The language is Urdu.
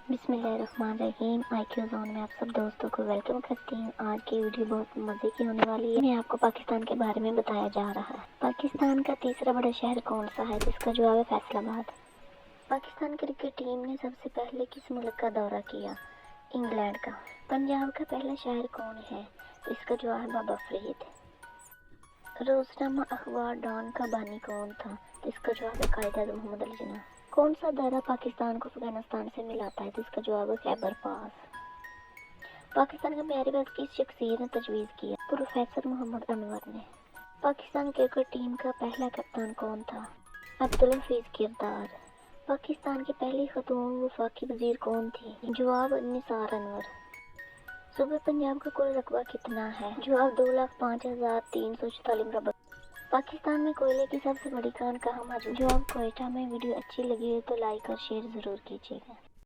بسم اللہ الرحمن الرحیم۔ آئی کیو زون میں آپ سب دوستوں کو ویلکم کرتی ہوں۔ آج کی ویڈیو بہت مزے کی ہونے والی ہے۔ میں آپ کو پاکستان کے بارے میں بتایا جا رہا ہے۔ پاکستان کا تیسرا بڑا شہر کون سا ہے؟ جس کا جواب ہے فیصل آباد۔ پاکستان کرکٹ ٹیم نے سب سے پہلے کس ملک کا دورہ کیا؟ انگلینڈ کا۔ پنجاب کا پہلا شہر کون ہے؟ اس کا جواب ہے بابا فرید۔ روزنامہ اخبار ڈان کا بانی کون تھا؟ جس کا جواب ہے قائد اعظم محمد علی جناح۔ کون سا درہ پاکستان کو افغانستان سے ملاتا ہے؟ جس کا جواب ہے خیبر پاس۔ پاکستان کا معیاری وقت کس شخصیت نے تجویز کیا؟ پروفیسر محمد انور نے۔ پاکستان کرکٹ ٹیم کا پہلا کپتان کون تھا؟ عبدالحفیظ کردار۔ پاکستان کی پہلی خاتون وفاقی وزیر کون تھی؟ جواب نثار انور۔ صوبہ پنجاب کا کل رقبہ کتنا ہے؟ جواب 2,05,344 مربع۔ پاکستان میں کوئلے کی سب سے بڑی کان کہاں موجود ہے؟ جواب کوئٹہ میں۔ ویڈیو اچھی لگی ہو تو لائک اور شیئر ضرور کیجیے گا۔